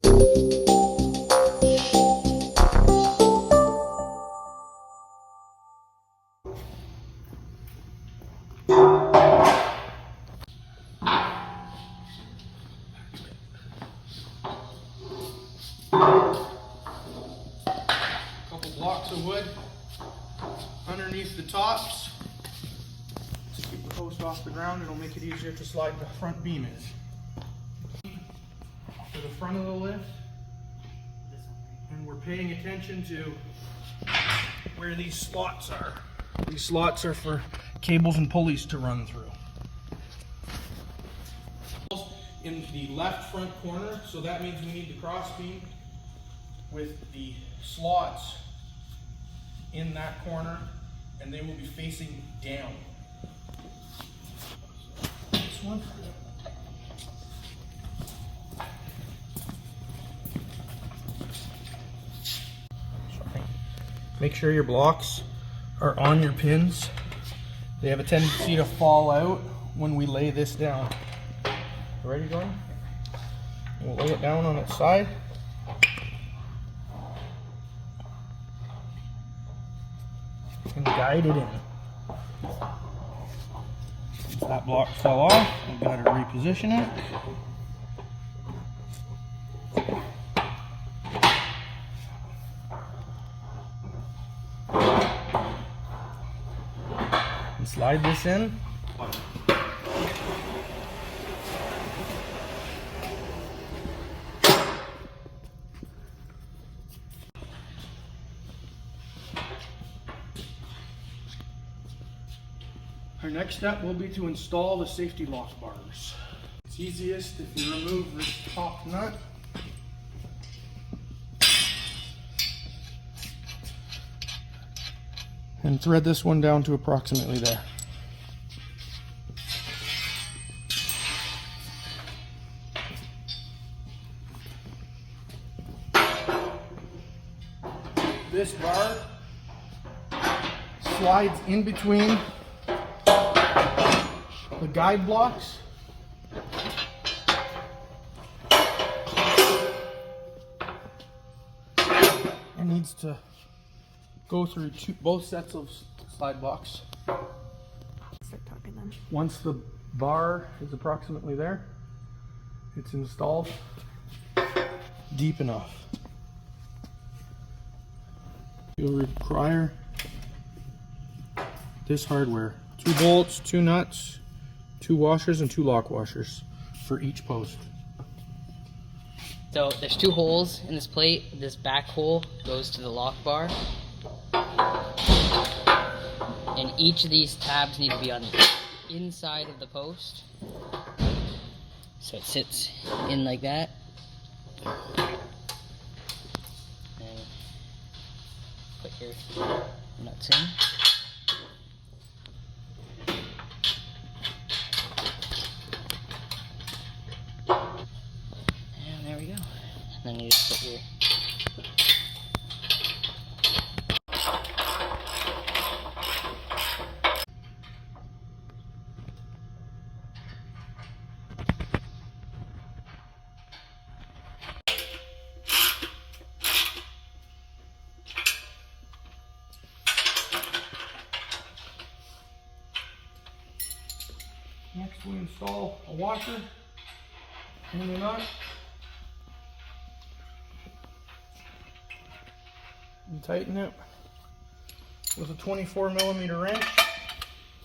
Couple blocks of wood underneath the tops to keep the post off the ground. It'll make it easier to slide the front beam in. To the front of the lift, and we're paying attention to where these slots are. These slots are for cables and pulleys to run through. In the left front corner, so that means we need the cross beam with the slots in that corner, and they will be facing down. So this one. Make sure your blocks are on your pins. They have a tendency to fall out when we lay this down. Ready, Gordon? We'll lay it down on its side. And guide it in. If that block fell off, we've got to reposition it. And slide this in. Our next step will be to install the safety lock bars. It's easiest if you remove this top nut. And thread this one down to approximately there. This bar slides in between the guide blocks and needs to go through both sets of slide blocks. Start talking then. Once the bar is approximately there, it's installed deep enough. You'll require this hardware: 2 bolts, 2 nuts, 2 washers, and 2 lock washers for each post. So there's 2 holes in this plate. This back hole goes to the lock bar. And each of these tabs need to be on the inside of the post. So it sits in like that. And put your nuts in. And there we go. And then you just put your Next, we install a washer in the nut and tighten it with a 24mm wrench.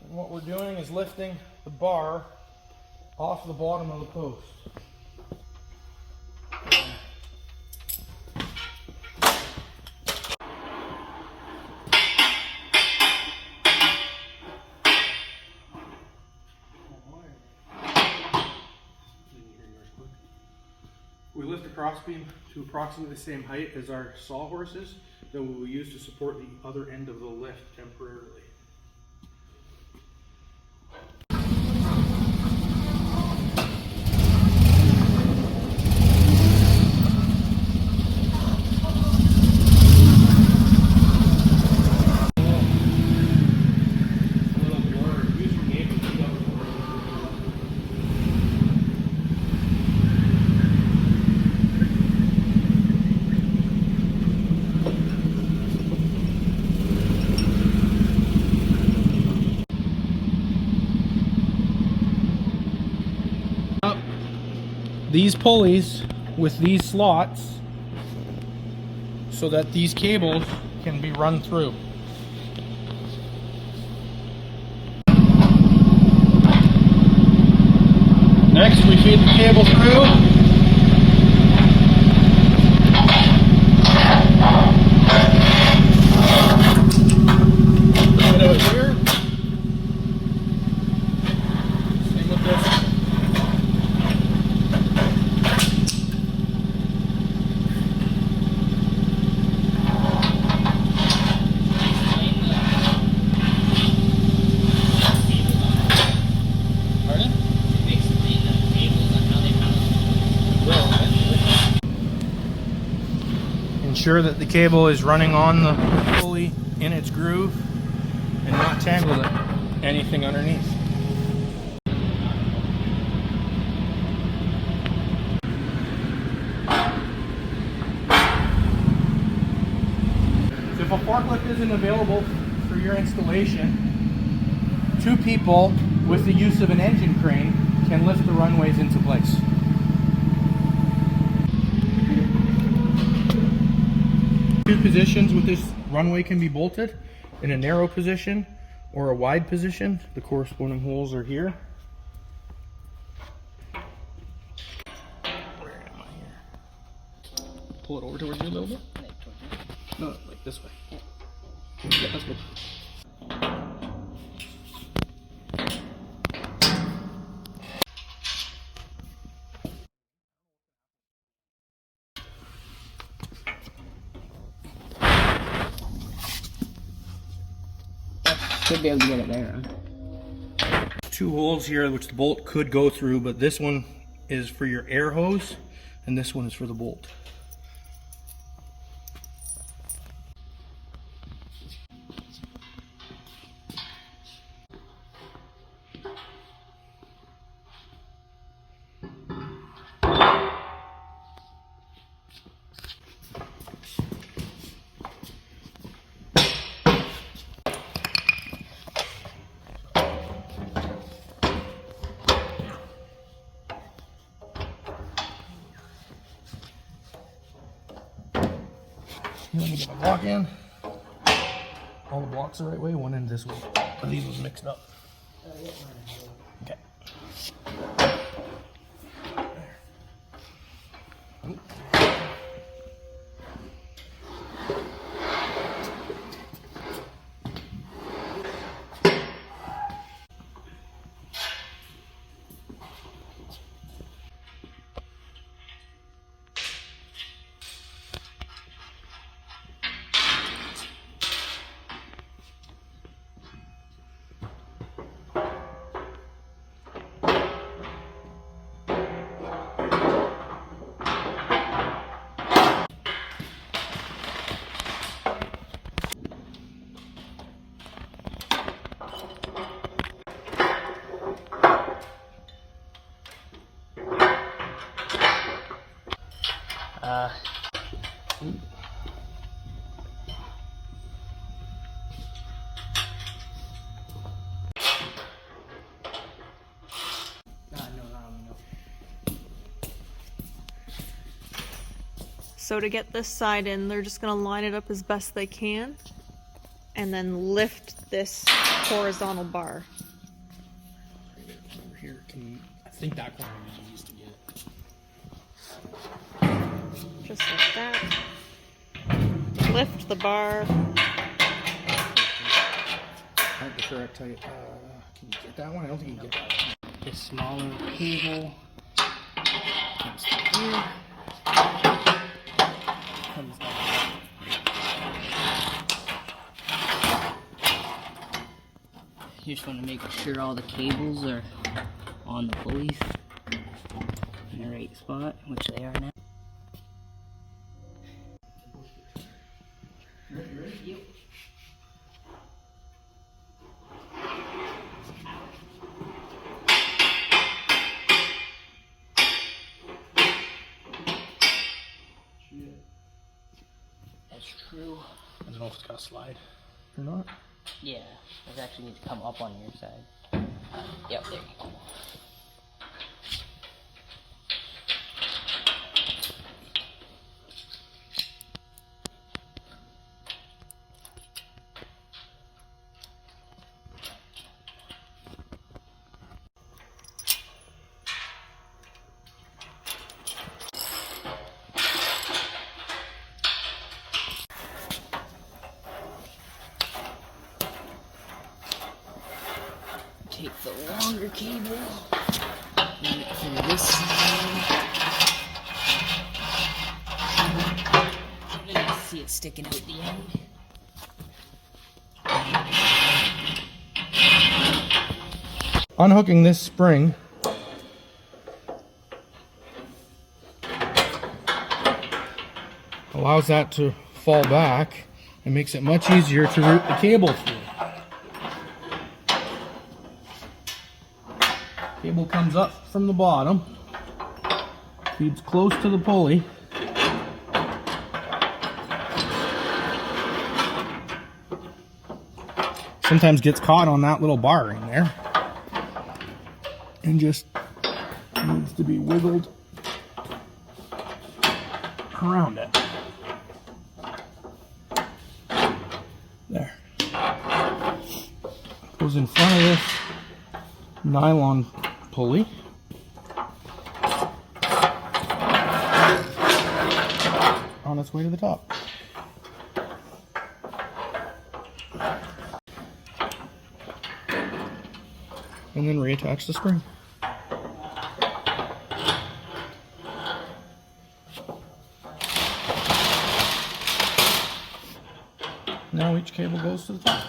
And what we're doing is lifting the bar off the bottom of the post. We lift the crossbeam to approximately the same height as our sawhorses that we will use to support the other end of the lift temporarily. these pulleys with these slots so that these cables can be run through. Next, we feed the cable through. Right out here. Same with this. Pardon? Ensure that the cable is running on the pulley in its groove and not tangled with anything underneath. So if a forklift isn't available for your installation, 2 people with the use of an engine crane can lift the runways into place. Two positions with this runway can be bolted: in a narrow position or a wide position. The corresponding holes are here. Where am I here? Pull it over towards you a little bit. No, like this way. Yeah, that's good. Should be able to get it there, huh? 2 holes here which the bolt could go through, but this one is for your air hose and this one is for the bolt. Let me get my block in. All the blocks the right way, one end this way. But these was mixed up. Okay. So to get this side in, they're just gonna line it up as best they can and then lift this horizontal bar. Over here, I think that corner we used to get. Just like that. Lift the bar. I'm sure I tell you. Can you get that one? I don't think you can get that one. This smaller cable comes through here. Comes down. You just want to make sure all the cables are on the pulleys in the right spot, which they are now. Yep. That's true. I don't know if it's got a slide or not. Yeah, it actually needs to come up on your side. Yep, there you go. cable. Run it through this side. And then you see it sticking out the end. Unhooking this spring allows that to fall back and makes it much easier to route the cable through. Cable comes up from the bottom, feeds close to the pulley. Sometimes gets caught on that little bar in there and just needs to be wiggled around it. There. Goes in front of this nylon pulley. On its way to the top. And then reattach the spring. Now each cable goes to the top.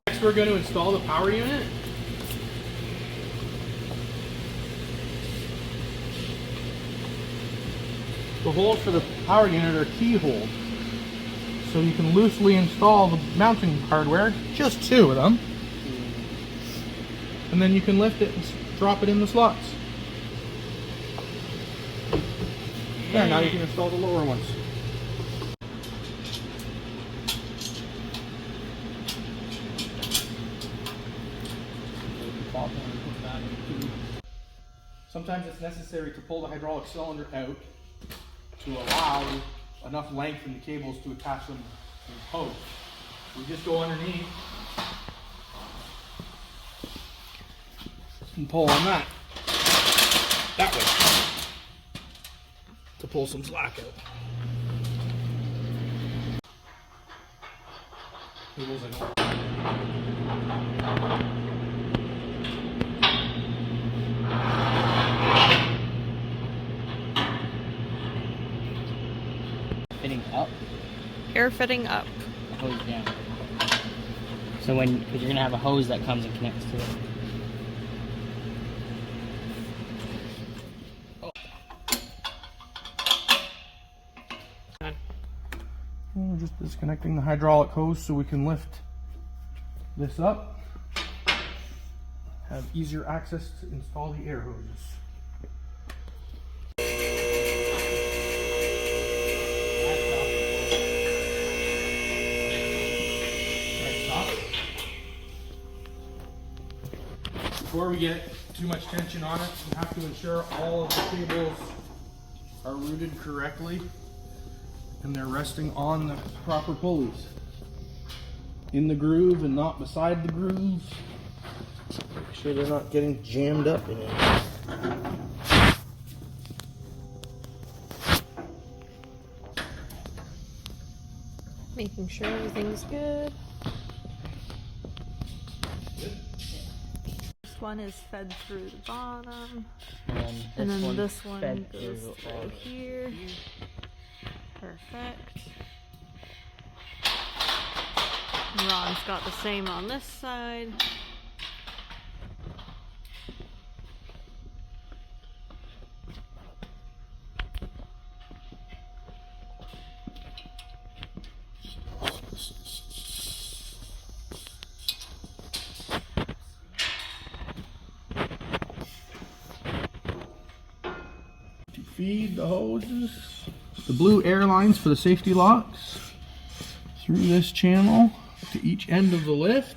Next we're going to install the power unit. The holes for the power unit are key holes. So you can loosely install the mounting hardware, just 2 of them. And then you can lift it and drop it in the slots. There, now you can install the lower ones. Sometimes it's necessary to pull the hydraulic cylinder out to allow enough length in the cables to attach them to the post. We just go underneath and pull on that way to pull some slack out. Cables Fitting up. Air fitting up. The hose down. So because you're gonna have a hose that comes and connects to it. We're just disconnecting the hydraulic hose so we can lift this up. Have easier access to install the air hoses. Before we get too much tension on it, we have to ensure all of the cables are routed correctly and they're resting on the proper pulleys. In the groove and not beside the groove. Make sure they're not getting jammed up in it. Making sure everything's good. This one is fed through the bottom. And then this one goes through here. Perfect. Ron's got the same on this side. To feed the hoses, the blue air lines for the safety locks through this channel to each end of the lift.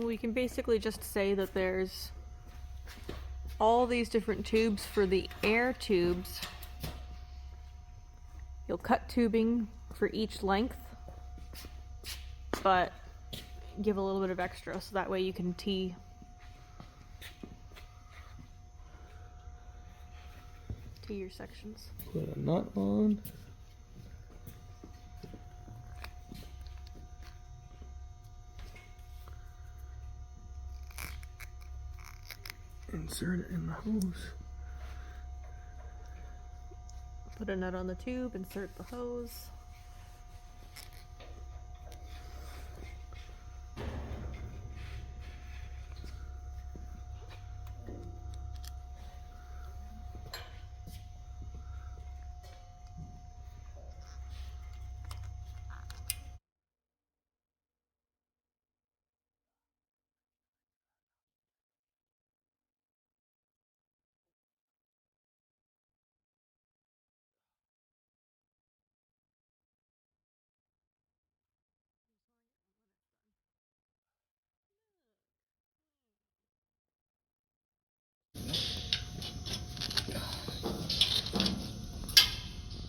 we can basically just say that there's all these different tubes for the air tubes. You'll cut tubing for each length, but give a little bit of extra so that way you can tee your sections. Put a nut on. Insert it in the hose. Put a nut on the tube, insert the hose.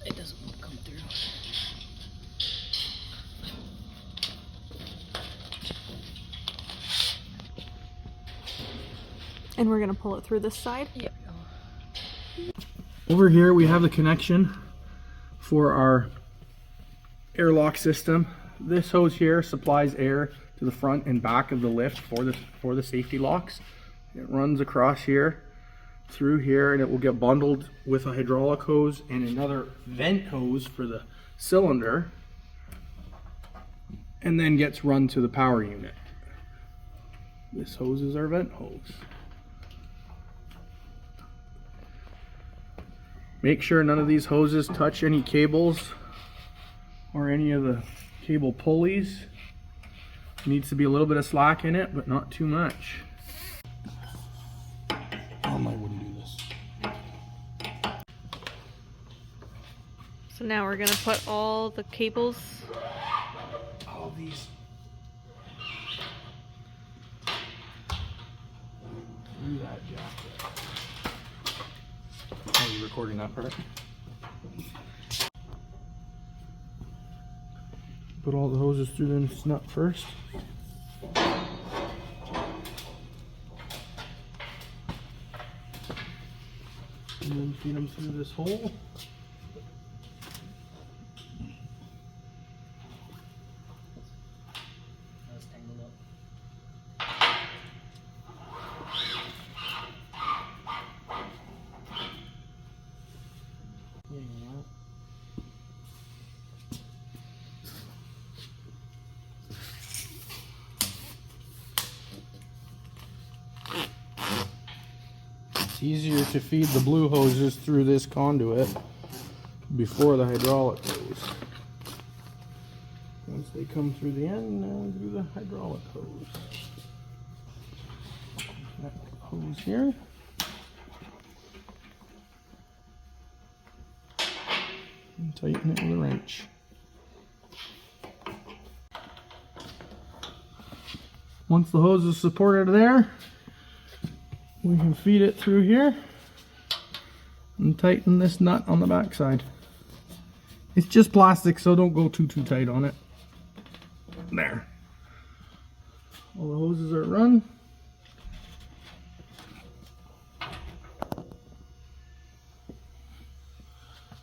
It doesn't want to come through. And we're gonna pull it through this side. Yep. Over here we have the connection for our airlock system. This hose here supplies air to the front and back of the lift for the safety locks. It runs across here, through here, and it will get bundled with a hydraulic hose and another vent hose for the cylinder, and then gets run to the power unit. This hose is our vent hose. Make sure none of these hoses touch any cables or any of the cable pulleys. Needs to be a little bit of slack in it, but not too much. I wouldn't do this. So now we're gonna put all the cables. All these. Through that jacket. Are you recording that part? Put all the hoses through this nut first. And then feed them through this hole. That's tangled up. It's easier to feed the blue hoses through this conduit before the hydraulic hose. Once they come through the end, now through the hydraulic hose. That hose here. And tighten it with a wrench. Once the hose is supported there, we can feed it through here and tighten this nut on the back side. It's just plastic, so don't go too tight on it. There. All the hoses are run.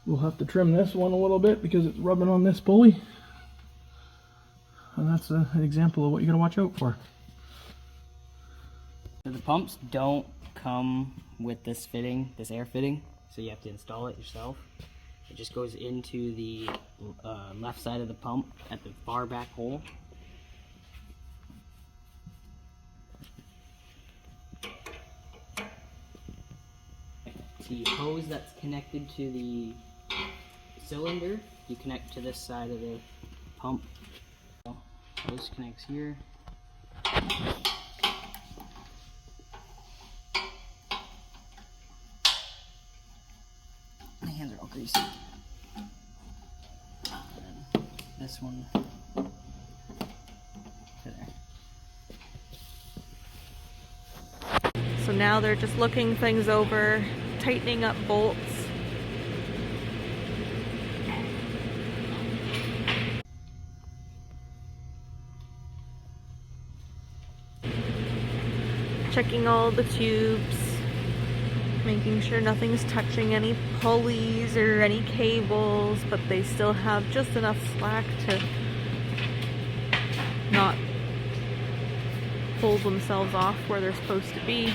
We'll have to trim this one a little bit because it's rubbing on this pulley. And that's an example of what you gotta watch out for. The pumps don't come with this fitting, this air fitting, so you have to install it yourself. It just goes into the left side of the pump at the far back hole. The hose that's connected to the cylinder, you connect to this side of the pump. Hose connects here. My hands are all greasy. And this one to there. So now they're just looking things over, tightening up bolts. Checking all the tubes, making sure nothing's touching any pulleys or any cables, but they still have just enough slack to not pull themselves off where they're supposed to be.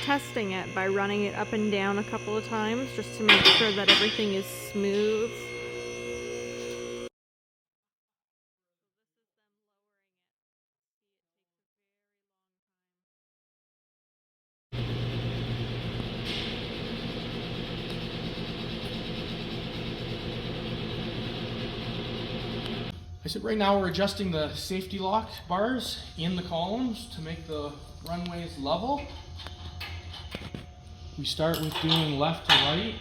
Testing it by running it up and down a couple of times just to make sure that everything is smooth. I said right now we're adjusting the safety lock bars in the columns to make the runways level. We start with doing left to right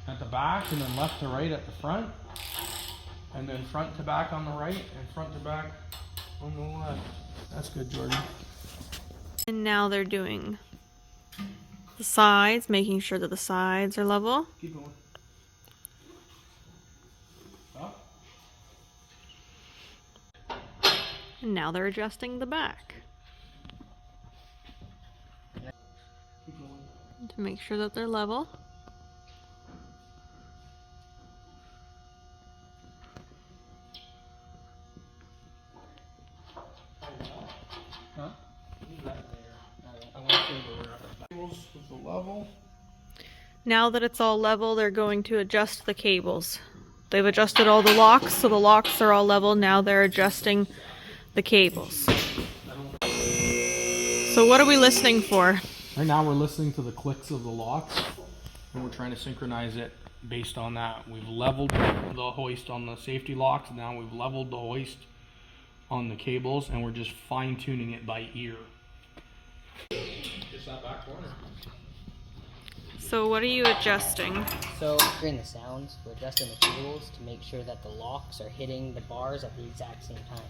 at the back, and then left to right at the front, and then front to back on the right and front to back on the left. That's good, Jordan. And now they're doing the sides, making sure that the sides are level. Keep going. Up. And now they're adjusting the back Keep going. to make sure that they're level. Huh? Leave that there. I want to show you where the cables with the level. Now that it's all level, they're going to adjust the cables. They've adjusted all the locks, so the locks are all level. Now they're adjusting the cables. So what are we listening for? Right now we're listening to the clicks of the locks, and we're trying to synchronize it based on that. We've leveled the hoist on the safety locks, now we've leveled the hoist on the cables, and we're just fine-tuning it by ear. Just that back corner. So what are you adjusting? So during the sounds, we're adjusting the cables to make sure that the locks are hitting the bars at the exact same time.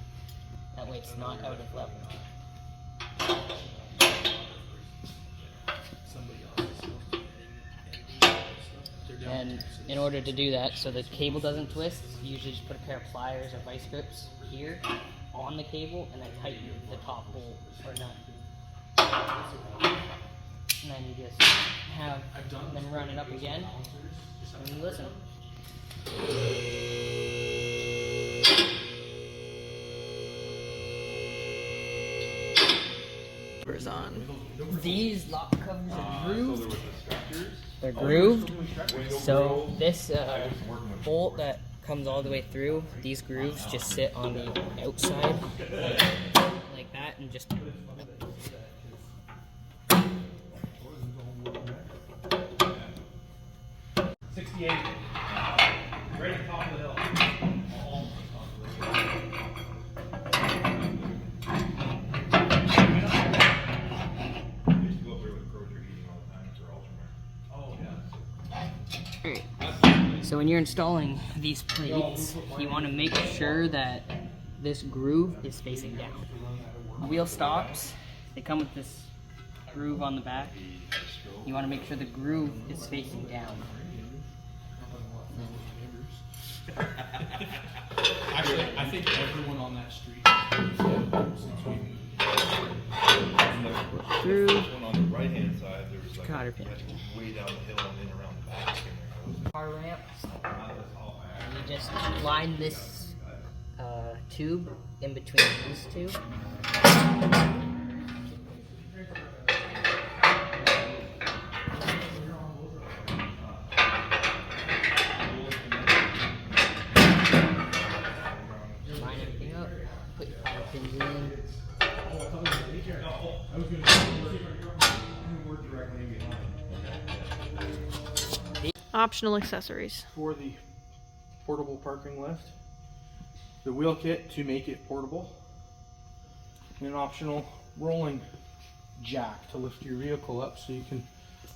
That way it's not out of level. And in order to do that, so the cable doesn't twist, you usually just put a pair of pliers or vice grips here on the cable and then tighten the top bolt or nut. And then you just have them run it up again and you listen. On. These lock covers are grooved. They're grooved. So this bolt that comes all the way through, these grooves just sit on the outside like that and just. Right at the top of the hill. So when you're installing these plates, you want to make sure that this groove is facing down. Wheel stops, they come with this groove on the back. You want to make sure the groove is facing down. Actually, I think everyone on that street since we Groove. On the right hand side, there was like Cotter pin. way down the hill and then around the back. Car ramp. And you just line this tube in between these two. Line everything up. Put your cotter pins in. Optional accessories. for the portable parking lift, the wheel kit to make it portable, and an optional rolling jack to lift your vehicle up so you can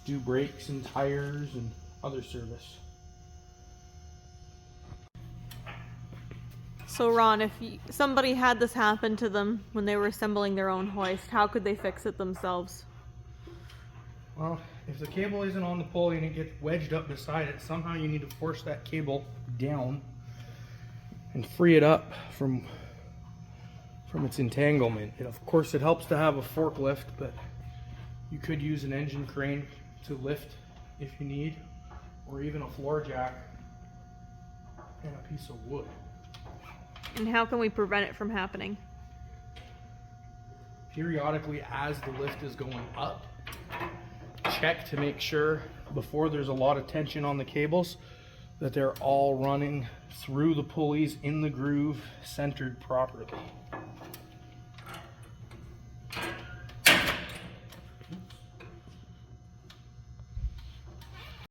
do brakes and tires and other service. So Ron, if somebody had this happen to them when they were assembling their own hoist, how could they fix it themselves? Well, if the cable isn't on the pulley and it gets wedged up beside it, somehow you need to force that cable down and free it up from its entanglement. And of course, it helps to have a forklift, but you could use an engine crane to lift if you need, or even a floor jack and a piece of wood. And how can we prevent it from happening? Periodically, as the lift is going up, check to make sure before there's a lot of tension on the cables that they're all running through the pulleys in the groove, centered properly.